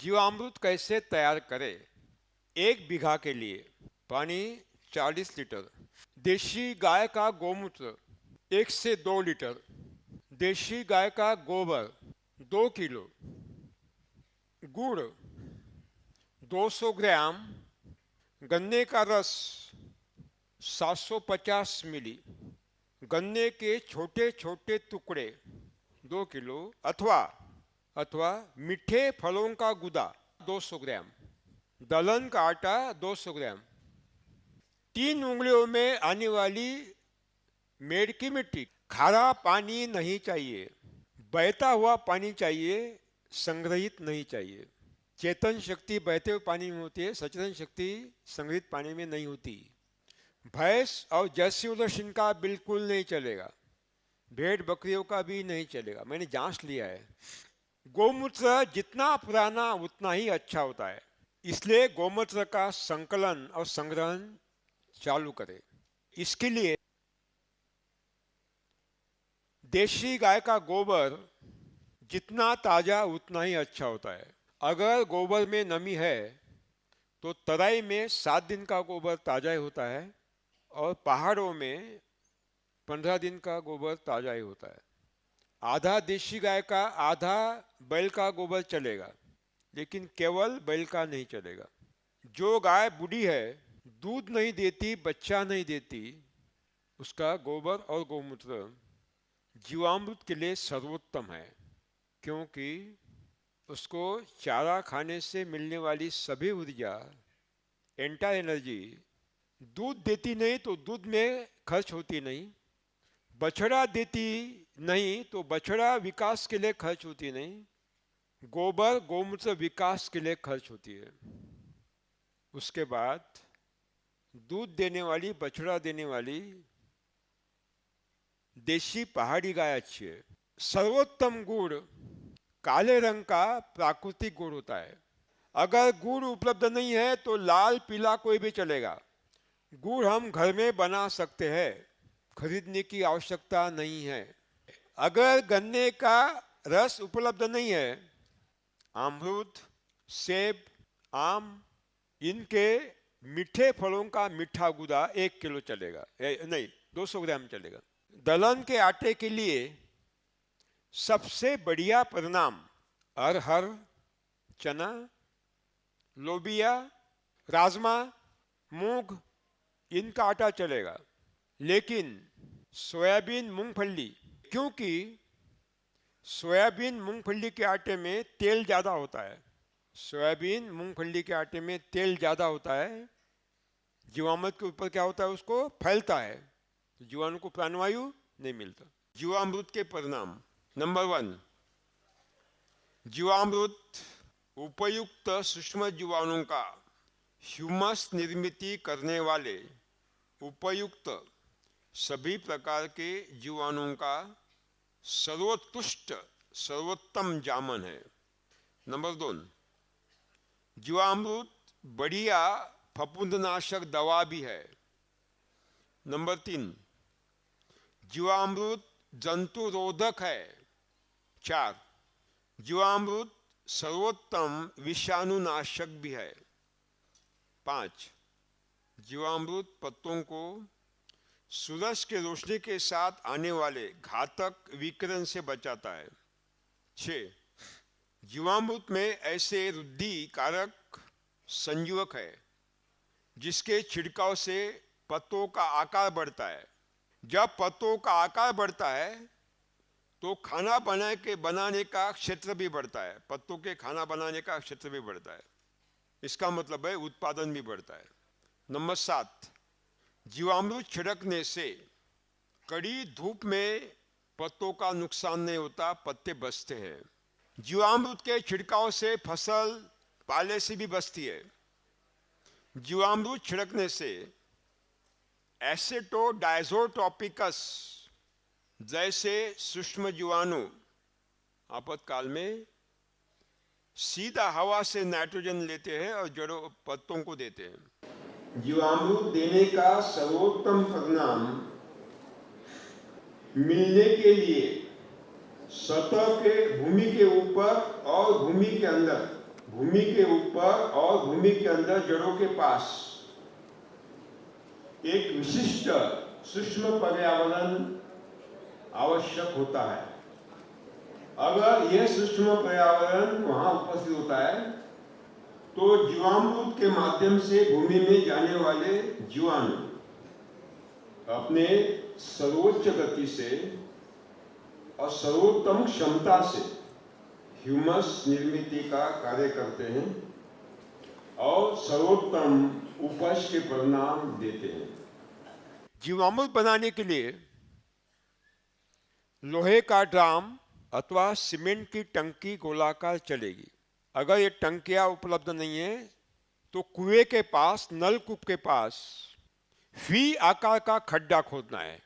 जीवामृत कैसे तैयार करें? 1 बीघा के लिए पानी 40 लीटर, देशी गाय का गोमूत्र 1 से 2 लीटर, देशी गाय का गोबर 2 किलो, गुड़ 200 ग्राम, गन्ने का रस 750 मिली, गन्ने के छोटे छोटे टुकड़े 2 किलो, अथवा अथवा मीठे फलों का गुदा 200 ग्राम, दलहन का आटा 200 ग्राम, 3 उंगलियों में आने वाली मेड़ की मिट्टी। खारा पानी नहीं चाहिए, बहता हुआ पानी चाहिए, संग्रहित नहीं चाहिए। चेतन शक्ति बहते हुए पानी में होती है, सचेतन शक्ति संग्रहित पानी में नहीं होती। भैंस और जर्सी इनका बिल्कुल नहीं चलेगा, भेड़ बकरियों का भी नहीं चलेगा, मैंने जांच लिया है। गोमूत्र जितना पुराना उतना ही अच्छा होता है, इसलिए गोमूत्र का संकलन और संग्रहण चालू करें। इसके लिए देशी गाय का गोबर जितना ताजा उतना ही अच्छा होता है। अगर गोबर में नमी है तो तराई में 7 दिन का गोबर ताजा ही होता है और पहाड़ों में 15 दिन का गोबर ताजा ही होता है। आधा देशी गाय का आधा बैल का गोबर चलेगा, लेकिन केवल बैल का नहीं चलेगा। जो गाय बूढ़ी है, दूध नहीं देती, बच्चा नहीं देती, उसका गोबर और गोमूत्र जीवामृत के लिए सर्वोत्तम है, क्योंकि उसको चारा खाने से मिलने वाली सभी ऊर्जा, एंटा एनर्जी दूध देती नहीं तो दूध में खर्च होती नहीं, बछड़ा देती नहीं तो बछड़ा विकास के लिए खर्च होती नहीं, गोबर गोमूत्र विकास के लिए खर्च होती है। उसके बाद दूध देने वाली, बछड़ा देने वाली देशी पहाड़ी गाय अच्छी है। सर्वोत्तम गुड़ काले रंग का प्राकृतिक गुड़ होता है। अगर गुड़ उपलब्ध नहीं है तो लाल पीला कोई भी चलेगा। गुड़ हम घर में बना सकते हैं, खरीदने की आवश्यकता नहीं है। अगर गन्ने का रस उपलब्ध नहीं है, अमरूद, सेब, आम, इनके मीठे फलों का मीठा गुदा 1 किलो चलेगा, नहीं 200 ग्राम चलेगा। दलहन के आटे के लिए सबसे बढ़िया परिणाम अरहर, चना, लोबिया, राजमा, मूंग, इनका आटा चलेगा। लेकिन सोयाबीन, मूंगफली, क्योंकि सोयाबीन मूंगफली के आटे में तेल ज़्यादा होता है, सोयाबीन मूंगफली के आटे में तेल ज़्यादा होता है, जीवामृत के ऊपर क्या होता है, उसको फैलता है, जीवाणु को प्राणवायु नहीं मिलता। जीवामृत के परिणाम: नंबर 1, जीवामृत उपयुक्त सूक्ष्म जीवाणुओं का ह्यूमस निर्मित करने वाले उपयुक्त सभी प्रकार के जीवाणुओं का सर्वोत्कृष्ट सर्वोत्तम जामन है। नंबर 2, जीवामृत बढ़िया फफूंदनाशक दवा भी है। नंबर 3, जीवामृत जंतुरोधक है। 4, जीवामृत सर्वोत्तम विषाणुनाशक भी है। 5, जीवामृत पत्तों को सूरज के रोशनी के साथ आने वाले घातक विकिरण से बचाता है। 6, जीवामृत में ऐसे वृद्धि कारक संयुजक है जिसके छिड़काव से पत्तों का आकार बढ़ता है। जब पत्तों का आकार बढ़ता है तो खाना बनाने का क्षेत्र भी बढ़ता है, पत्तों के खाना बनाने का क्षेत्र भी बढ़ता है, इसका मतलब है उत्पादन भी बढ़ता है। नंबर 7, जीवामृत छिड़कने से कड़ी धूप में पत्तों का नुकसान नहीं होता, पत्ते बचते हैं। जीवामृत के छिड़काव से फसल पाले से भी बचती है। जीवामृत छिड़कने से एसिडोडाइज़ोट्रोपिकस जैसे सूक्ष्म जीवाणु आपातकाल में सीधा हवा से नाइट्रोजन लेते हैं और जड़ों पत्तों को देते हैं। जीवामृत देने का सर्वोत्तम परिणाम मिलने के लिए सतह के भूमि के ऊपर और भूमि के अंदर भूमि के ऊपर और भूमि के अंदर जड़ों के पास एक विशिष्ट सूक्ष्म पर्यावरण आवश्यक होता है। अगर यह सूक्ष्म पर्यावरण वहां उपस्थित होता है तो जीवामृत के माध्यम से भूमि में जाने वाले जीवाणु अपने सर्वोच्च गति से और सर्वोत्तम क्षमता से ह्यूमस निर्मित का कार्य करते हैं और सर्वोत्तम उपज के परिणाम देते हैं। जीवामृत बनाने के लिए लोहे का ड्राम अथवा सीमेंट की टंकी गोलाकार चलेगी। अगर ये टंकियां उपलब्ध नहीं है तो कुएं के पास, नलकूप के पास वी आकार का खड्डा खोदना है।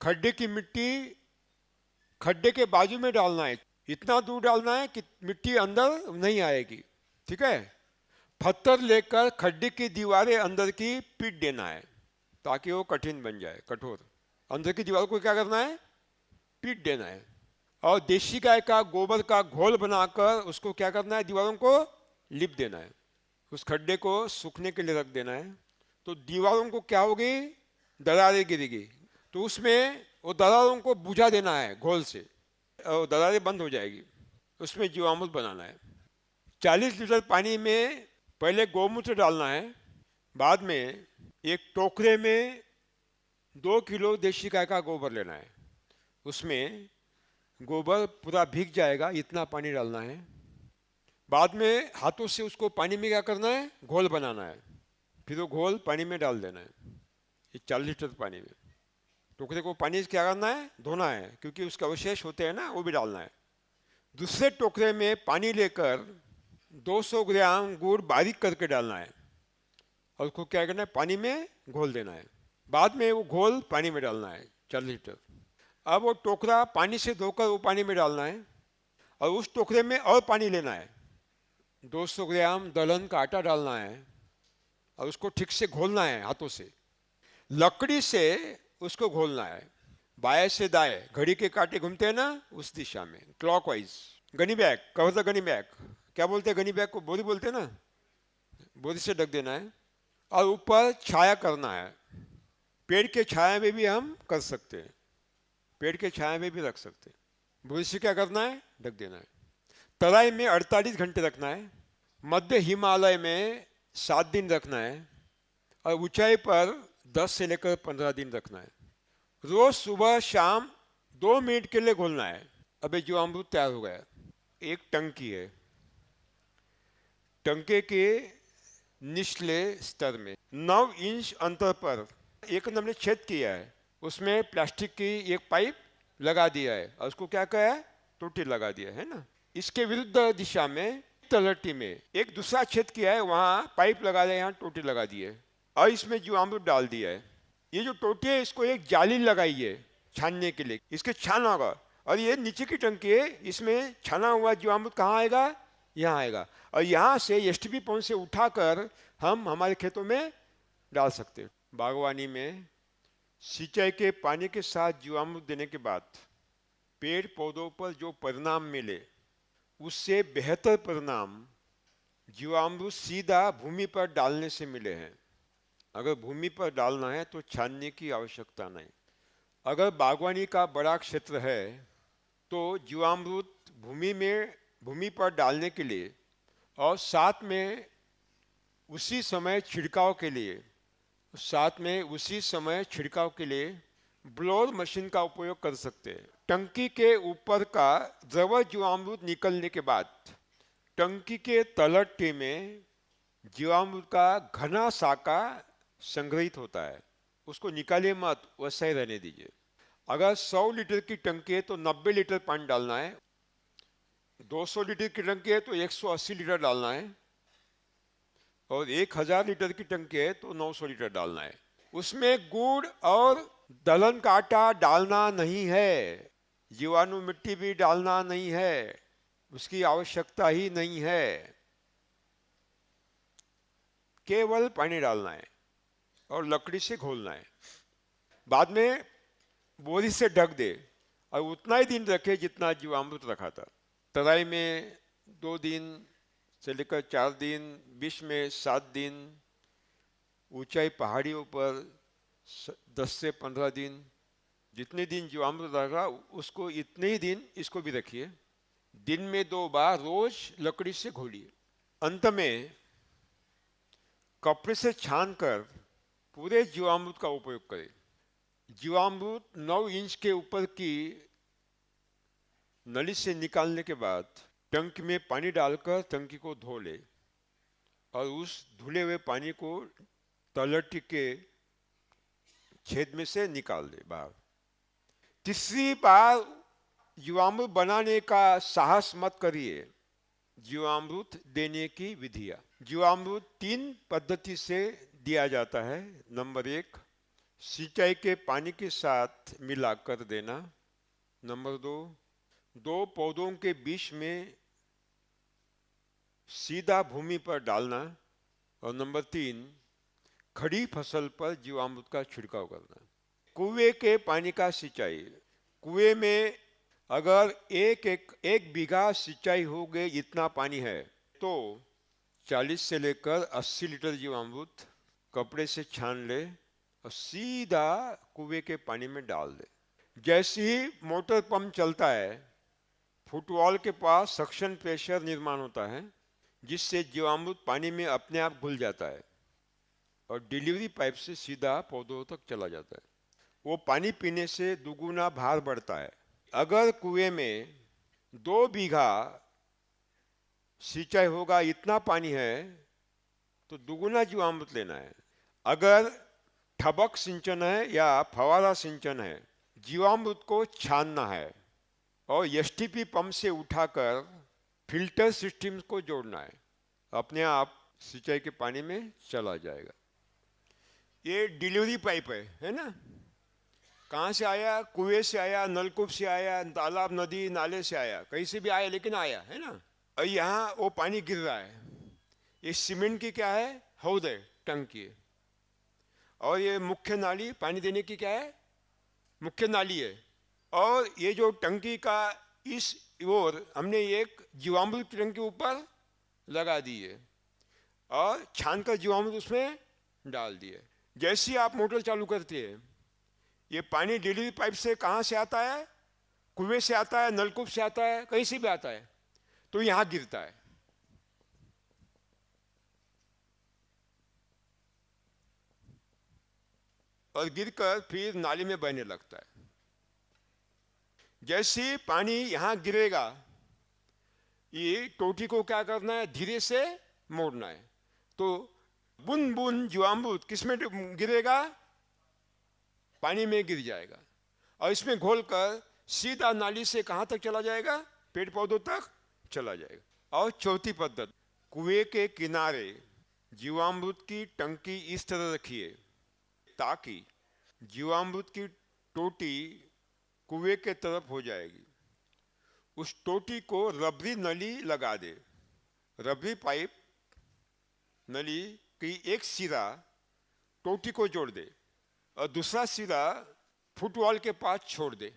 खड्डे की मिट्टी खड्डे के बाजू में डालना है, इतना दूर डालना है कि मिट्टी अंदर नहीं आएगी, ठीक है। पत्थर लेकर खड्डे की दीवारें अंदर की पीट देना है ताकि वो कठिन बन जाए, कठोर। अंदर की दीवार को क्या करना है? पीट देना है। और देशी गाय का गोबर का घोल बनाकर उसको क्या करना है? दीवारों को लिप देना है। उस खड्डे को सूखने के लिए रख देना है। तो दीवारों को क्या होगी? दरारें गिरेगी, तो उसमें वो दरारों को बुझा देना है घोल से, और दरारें बंद हो जाएगी। उसमें जीवामृत बनाना है। 40 लीटर पानी में पहले गौमूत्र डालना है, बाद में एक टोकरे में 2 किलो देशी गाय का गोबर लेना है। उसमें गोबर पूरा भीग जाएगा, इतना पानी डालना है। बाद में हाथों से उसको पानी में क्या करना है? घोल बनाना है। फिर वो घोल पानी में डाल देना है, ये 40 लीटर पानी में। टोकरे को पानी से क्या करना है? धोना है, क्योंकि उसके अवशेष होते हैं ना, वो भी डालना है। दूसरे टोकरे में पानी लेकर 200 ग्राम गुड़ बारीक करके डालना है और उसको क्या करना है? पानी में घोल देना है। बाद में वो घोल पानी में डालना है 40 लीटर। अब वो टोकरा पानी से धोकर वो पानी में डालना है और उस टोकरे में और पानी लेना है। 200 ग्राम दलहन का आटा डालना है और उसको ठीक से घोलना है हाथों से। लकड़ी से उसको घोलना है, बाएं से दाएं, घड़ी के कांटे घूमते हैं ना, उस दिशा में, clockwise. Gunny bag, cover the gunny bag. क्या बोलते हैं गनी बैग को? बोरी बोलते हैं ना। बोरी से ढक देना है और ऊपर छाया करना है। पेड़ के छाया में भी हम कर सकते हैं, पेड़ के छाया में भी रख सकते हैं। बोरी से क्या करना है? ढक देना है। तराई में 48 घंटे रखना है। मध्य हिमालय में 7 दिन रखना है और ऊंचाई पर 10 से लेकर 15 दिन रखना है। रोज सुबह शाम 2 मिनट के लिए घोलना है। अबे जो अमृत तैयार हो गया। एक टंकी है, टंके के निचले स्तर में 9 इंच अंतर पर एक हमने छेद किया है, उसमें प्लास्टिक की एक पाइप लगा दिया है और उसको क्या किया है? टोटी लगा दिया है ना। इसके विरुद्ध दिशा में तलहटी में एक दूसरा छेद किया है, वहां पाइप लगा दिया, यहाँ टोटी लगा दी है और इसमें जीवामृत डाल दिया है। ये जो टोटी है इसको एक जाली लगाई है छानने के लिए, इसके छान होगा। और ये नीचे की टंकी है, इसमें छाना हुआ जीवामृत कहाँ आएगा? यहाँ आएगा और यहाँ से एसटीपी पंप से उठाकर हम हमारे खेतों में डाल सकते हैं। बागवानी में सिंचाई के पानी के साथ जीवामृत देने के बाद पेड़ पौधों पर जो परिणाम मिले उससे बेहतर परिणाम जीवामृत सीधा भूमि पर डालने से मिले हैं। अगर भूमि पर डालना है तो छानने की आवश्यकता नहीं। अगर बागवानी का बड़ा क्षेत्र है तो जीवामृत भूमि पर डालने के लिए और साथ में उसी समय छिड़काव के लिए ब्लोअर मशीन का उपयोग कर सकते हैं। टंकी के ऊपर का द्रव जीवामृत निकलने के बाद टंकी के तलहटी में जीवामृत का घना साका संग्रहित होता है, उसको निकालिए मत, वैसा ही रहने दीजिए। अगर 100 लीटर की टंकी है तो 90 लीटर पानी डालना है, 200 लीटर की टंकी है तो 180 लीटर डालना है और 1000 लीटर की टंकी है तो 900 लीटर डालना है। उसमें गुड़ और दलहन का आटा डालना नहीं है, जीवाणु मिट्टी भी डालना नहीं है, उसकी आवश्यकता ही नहीं है। केवल पानी डालना है और लकड़ी से घोलना है। बाद में बोरी से ढक दे और उतना ही दिन रखे जितना जीवामृत रखा था। तराई में 2 दिन, से लेकर 4 दिन, बीच में 7 दिन, ऊंचाई पहाड़ियों पर 10 से 15 दिन, जितने दिन जीवामृत रहेगा उसको इतने ही दिन इसको भी रखिए। दिन में 2 बार रोज लकड़ी से घोलिए। अंत में कपड़े से छानकर पूरे जीवामृत का उपयोग करें। जीवामृत 9 इंच के ऊपर की नली से निकालने के बाद टंकी में पानी डालकर टंकी को धो ले और उस धुले हुए पानी को तलहटी के छेद में से निकाल दे बाहर। तीसरी बार जीवामृत बनाने का साहस मत करिए। जीवामृत देने की विधियां। जीवामृत 3 पद्धति से दिया जाता है। नंबर 1, सिंचाई के पानी के साथ मिलाकर देना। नंबर 2, 2 पौधों के बीच में सीधा भूमि पर डालना। और नंबर 3, खड़ी फसल पर जीवामृत का छिड़काव करना। कुएं के पानी का सिंचाई। कुएं में अगर एक बीघा सिंचाई हो गई इतना पानी है तो 40 से लेकर 80 लीटर जीवामृत कपड़े से छान ले और सीधा कुएं के पानी में डाल दे। जैसे ही मोटर पंप चलता है, फुटवॉल के पास सक्शन प्रेशर निर्माण होता है जिससे जीवामृत पानी में अपने आप घुल जाता है और डिलीवरी पाइप से सीधा पौधों तक चला जाता है। वो पानी पीने से दुगुना भार बढ़ता है। अगर कुएं में 2 बीघा सिंचाई होगा इतना पानी है तो दुगुना जीवामृत लेना है। अगर ठबक सिंचन है या फवारा सिंचन है, जीवामृत को छानना है और एसटीपी पंप से उठाकर फिल्टर सिस्टम को जोड़ना है। अपने आप सिंचाई के पानी में चला जाएगा। ये डिलीवरी पाइप है ना। कहाँ से आया? कुएं से आया, नलकूप से आया, तालाब, नदी, नाले से आया, कहीं से भी आया लेकिन आया है ना। और यहाँ वो पानी गिर रहा है। ये सीमेंट की क्या है? हौद है, टंकी है। और ये मुख्य नाली पानी देने की क्या है? मुख्य नाली है। और ये जो टंकी का इस ओर हमने एक जीवामृत टंकी ऊपर लगा दी है और छान कर जीवामृत उसमें डाल दिए। जैसे ही आप मोटर चालू करते हैं, ये पानी डिलीवरी पाइप से कहाँ से आता है? कुएं से आता है, नलकूप से आता है, कहीं से भी आता है, तो यहाँ गिरता है। और गिरकर फिर नाली में बहने लगता है। जैसे पानी यहाँ गिरेगा, ये टोटी को क्या करना है? धीरे से मोड़ना है। तो बूंद बूंद जीवामृत किसमें गिरेगा? पानी में गिर जाएगा और इसमें घोलकर सीधा नाली से कहाँ तक चला जाएगा? पेड़ पौधों तक चला जाएगा। और चौथी पद्धति, कुएं के किनारे जीवामृत की टंकी इस तरह रखिए ताकि जीवामृत की टोटी कुएं के तरफ हो जाएगी। उस टोटी को रबरी नली लगा दे। रबरी पाइप नली की एक सिरा टोटी को जोड़ दे और दूसरा सिरा फुटवॉल के पास छोड़ दे।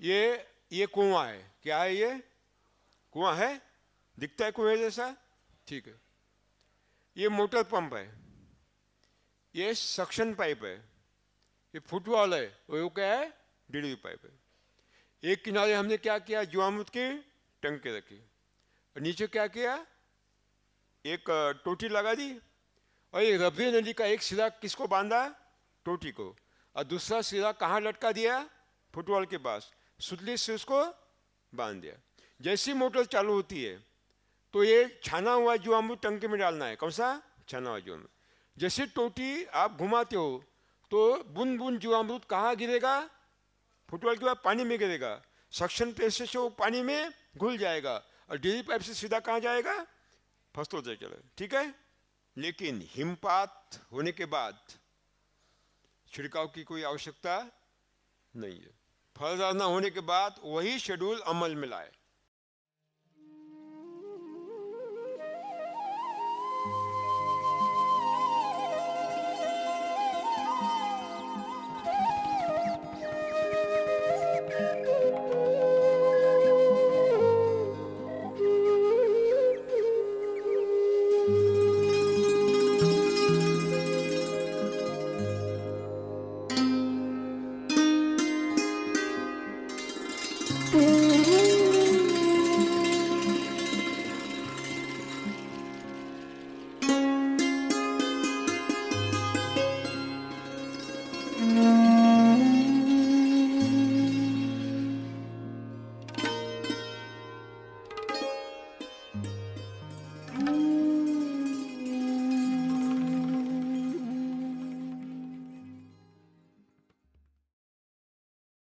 ये कुआं है। क्या है? ये कुआं है। दिखता है कुएं जैसा? ठीक है। ये मोटर पंप है। ये सक्शन पाइप है। ये फुटवॉल है। वो क्या है? डिलीवरी पाइप है। एक किनारे हमने क्या किया? जीवामृत की टंकी रखी और नीचे क्या किया? एक टोटी लगा दी और ये रबरी नली का एक सिरा किसको बांधा? टोटी को। और दूसरा सिरा कहाँ लटका दिया? फुटबॉल के पास। सुतली से उसको बांध दिया। जैसी मोटर चालू होती है तो ये छाना हुआ जीवामृत टंकी में डालना है। कौन सा? छाना हुआ जीवामृत। जैसे टोटी आप घुमाते हो तो बूंद बूंद जीवामृत कहाँ गिरेगा? फुटबॉल के बाद पानी में गिरेगा। सक्शन प्रेशर से वो पानी में घुल जाएगा और डिलीवरी पाइप से सीधा कहाँ जाएगा? फसलों से चले। ठीक है। लेकिन हिमपात होने के बाद छिड़काव की कोई आवश्यकता नहीं है। फलदार न होने के बाद वही शेड्यूल अमल में लाए। है।